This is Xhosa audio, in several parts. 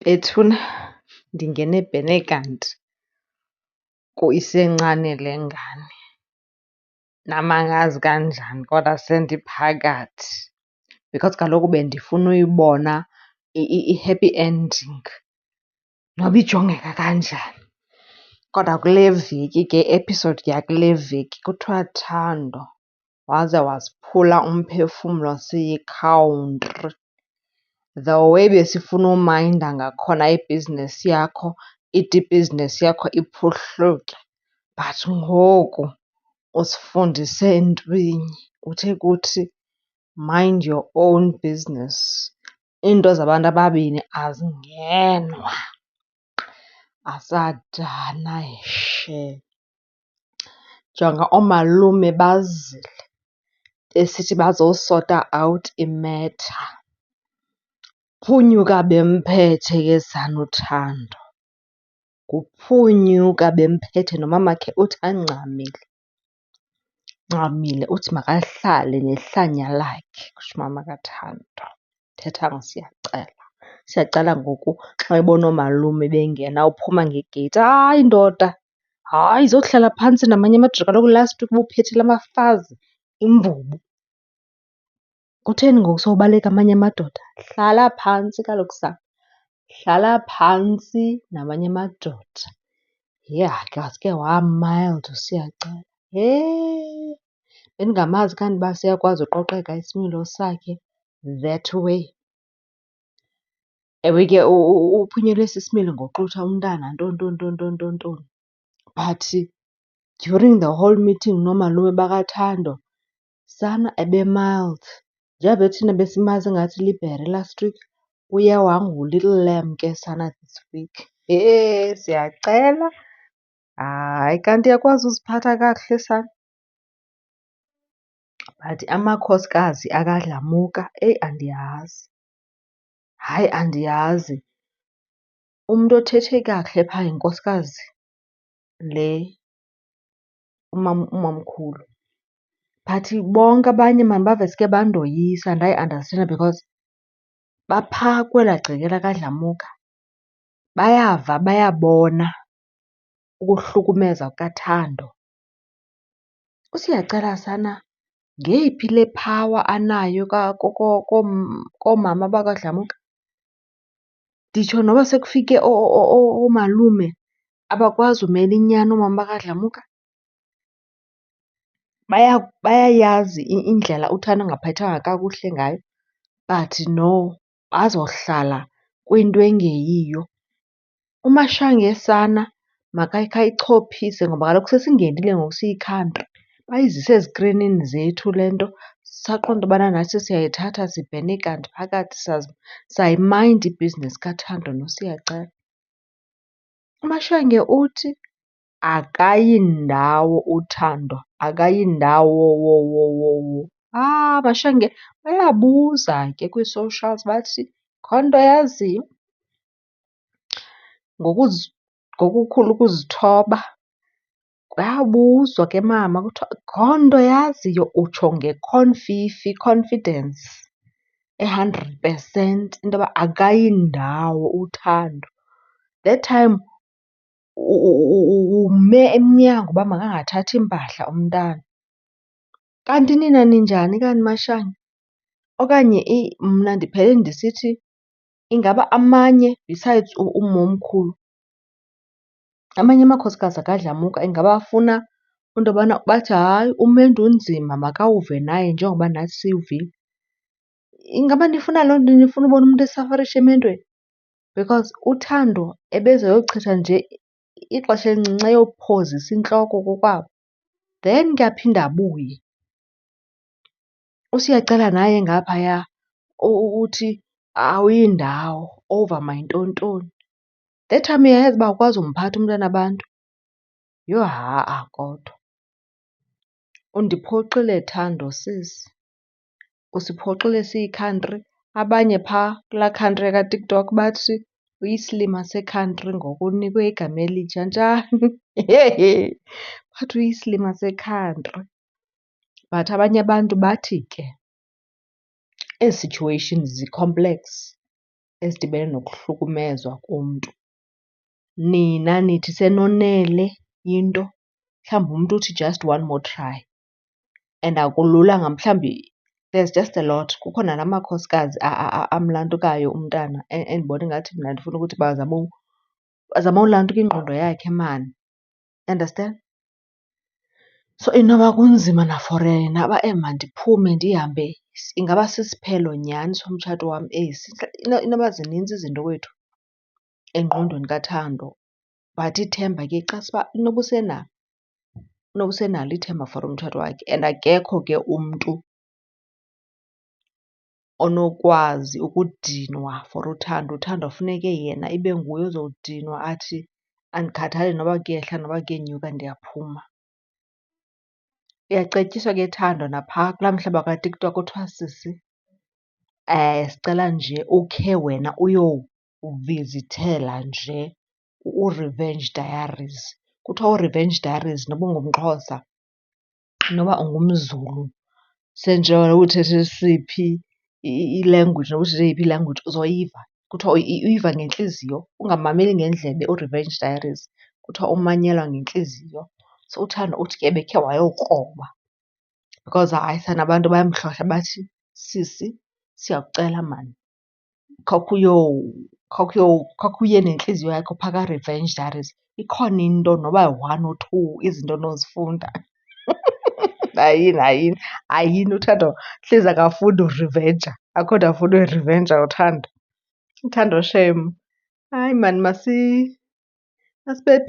Bethuna, ndingene bhene kanti isencane le ngane. Nam angazi kanjani kodwa sendiphakathi because kaloku bendifuna uyibona i-happy ending noba ijongeka kanjani. Kodwa kule veki ke episode yakule veki kuthiwa Thando waze wasiphula umphefumlo siyi-country. The way besifuna umayinda ngakhona ibhizinesi yakho ide ibhizinesi yakho iphuhluke, but ngoku usifundise ntwinye. Uthe kuthi mind your own business. Iinto zabantu ababini azingenwa. Asadana he. Jonga oomalume bazile besithi bazosota out imetha. Kuphunyuka bemphethe ke sana uThando. Kuphunyuka bemphethe nomamakhe uthi angxamile. Ncamile uthi makahlale nehlanya lakhe, kutsho umama kaThando. Thetha siyacela. Siyacela ngoku xa ebona oomalume bengena uphuma ngegeyithi. Hayi ndoda, hayi zokuhlala phantsi namanye amadoda kaloku last week ubuphethile amafazi, imvubu. Kutheni ngoku sowubaleka amanye amadoda? Hlala phantsi kaloku sana, hlala phantsi namanye amadoda. Yhe waske wa-mild uSiyacela. Yhe, bendingamazi kanti uba siyakwazi uqoqeka isimilo sakhe that way. Ewe ke uphunyelwe sisimilo ngoxutha umntana ntoni. But during the whole meeting noomalume bakaThando, sana ebe-mild. Njengoba thina besimazi ngathi libhere last week, uye wangu-little lamb ke sana this week. Yhe, siyacela. Hayi kanti uyakwazi uziphatha kakuhle sana. But amakhosikazi akaDlamuka, eyi andiyazi. Hayi andiyazi. Umntu othethe kakuhle phaa yinkosikazi le umamkhulu. But bonke abanye maan baveske bandoyisa and ndayiandastenda because baphaa kwelaa gceke lakaDlamuka. Bayava, bayabona ukuhlukumeza kukaThando. USiyacela sana ngeyiphi le power anayo koomama bakwaDlamuka? Nditsho noba sekufike oomalume abakwazi umela inyani oomama bakaDlamuka. Bayayazi indlela uThando angaphethanga kakuhle ngayo, but no, bazohlala kwinto engeyiyo. uMashange sana makakhe ayichophise ngoba kaloku sesingenile ngoku siyi-country. Bayizise ezikrinini zethu le nto sisaqonda into yobana nathi siyayithatha sibhene kanti phakathi sayimayinda ibhizinesi kaThando noSiyacela. uMashange uthi akayi ndawo uThando, akayi ndawo. Mashange bayabuza ke kwii-socials bathi akho nto yaziyo. Ngokukhulu ukuzithoba kuyabuzwa ke mama kuthiwa akho nto yaziyo, utsho confidence 100% into yoba akayi ndawo uThando. That time ume emnyango uba makangathathi mpahla umntana. Kanti nina ninjani kani Mashange? Okanye mna ndiphele ndisithi ingaba amanye besides umomkhulu, amanye amakhosikazi akaDlamuka ingaba afuna into yobana bathi hayi umenza unzima makawuve naye njengoba nathi siwuvile? Ingaba nifuna loo nto, nifuna ubona umntu esafarisha ementweni? Because uThando ebezoyochitha nje ixesha elincinci eyophozisa intloko kokwabo, then ke aphinde abuye. uSiyacela naye ngaphaya uthi awuyi ndawo, over mayintontoni. That time uyayazi uba awukwazi umphatha umntana abantu. Yho ha-a kodwa. Undiphoxile Thando sisi, usiphoxile siyi-country. Abanye phaa kulaa country kaTikTok bathi uyisilima sekhantri ngoku unikwe igama elitsha. Njani? Bathi uyisilima sekhantri. But abanye abantu bathi ke ezi situations zi-complex ezidibene nokuhlukumezwa komntu. Nina nithi senonele into, mhlawumbi umntu uthi just one more try and akululanga. Mhlawumbi there's just a lot. Kukho nala makhosikazi amlantukayo umntana endibona ingathi mna ndifuna ukuthi bazama ulantuka ingqondo yakhe maan. Understand? So inoba kunzima na for yena uba mandiphume ndihambe. Ingaba sisiphelo nyhani somtshato wam esi? Inoba zinintsi izinto wethu engqondweni kaThando, but ithemba ke icasa uba inoba usenalo ithemba for umtshato wakhe. And akekho ke umntu onokwazi ukudinwa for uthando. Uthando funeke yena ibe nguye ozodinwa athi andikhathali noba kuyehla noba kuyenyuka ndiyaphuma. Uyacetyiswa ke Thando naphaa kulaa mhlaba kaTikTok kuthiwa sisi sicela nje ukhe wena uyovizithela nje uRevenge Diaries. Kuthiwa uRevenge Diaries noba ungumXhosa noba ungumZulu senjengoba uthetha esiphi ilanguage, noba uthethe yeyiphi ilanguage uzoyiva. Kuthiwa uyiva ngentliziyo, ungamameli ngendlebe uRevenge Diaries. Kuthiwa umanyelwa ngentliziyo. So uThando uthi ke ebekhe wayokroba because hayi nabantu bayamhlohla bathi, sisi siyakucela maan khawukhe uye nentliziyo yakho phaa kaRevenge Diaries. Ikhona into noba yi-one or two izinto onozifunda. Hayini uThando hleze akafuni urivenja. Akho nto afuna uyirivenja uThando. uThando shem. Hayi maan masibe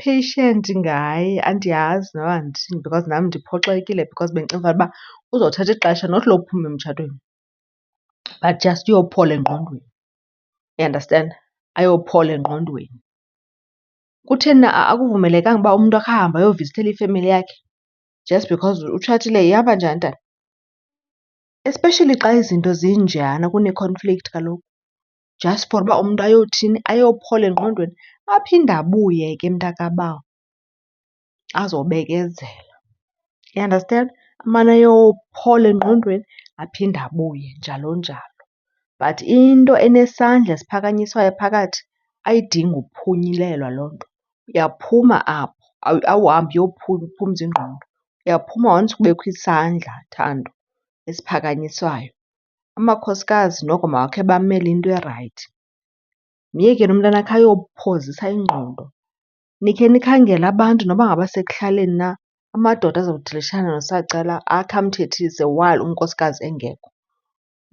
patient ngaye. Andiyazi noba ndithini because nam ndiphoxekile because bendicinga fanuba uzothatha ixesha not lokuphuma emtshatweni but just uyophola engqondweni. You understand? Ayophola engqondweni. Kutheni na akuvumelekanga uba umntu akhe ayovizithela ifemeli yakhe just because utshatile? Ihamba njani tata? Especially xa izinto zinjeyana kune-conflict kaloku. Just for uba umntu ayothini? Ayophola engqondweni aphinde abuye ke mntakabawo azobekezela. You understand? Amane ayophola engqondweni aphinde abuye njalo njalo. But into enesandla esiphakanyiswayo phakathi ayidingi uphunyilelwa loo nto. Uyaphuma apho, awuhambi uyophumza ingqondo. Uyaphuma once kubekho isandla, Thando, esiphakanyiswayo. Amakhosikazi noko mawakhe bamele into erayithi. Myekeni umntana akhe ayophozisa ingqondo. Nikhe nikhangele abantu noba ngabasekuhlaleni na, amadoda azawudilishana noSacela akhe amthethise while unkosikazi engekho.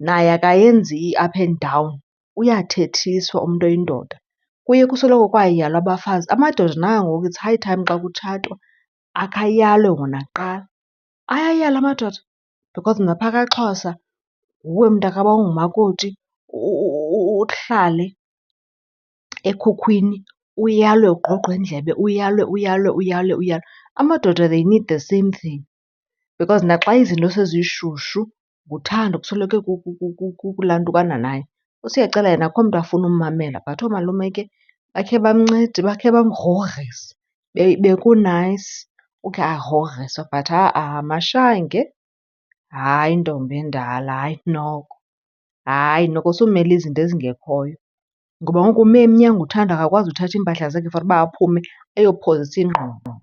Naye akayenzi i-up and down, uyathethiswa umntu oyindoda. Kuye kusoloko kwayalwa abafazi. Amadoda nangoku it's high time xa kutshatwa akhe ayalwe wona kuqala. Ayayalwa amadoda because naphaa kwaXhosa nguwe mntakabawo ongumakoti uhlale ekhukhwini uyalwe ugqogqwe indlebe, uyalwe. Amadoda they need the same thing because naxa izinto sezishushu nguThando kusoloko kulantukwana naye. USiyacela yena akho mntu afuna ummamela but oomalume ke bakhe bamncede, bakhe bamgrogrise. Bekunayisi ukhe agrogriswe but mashange, hayi ntombi endala, hayi noko. Hayi noko sumela izinto ezingekhoyo ngoba ngoku ume emnyango uThando akakwazi uthatha iimpahla zakhe for uba aphume ayophozisa ingqondo.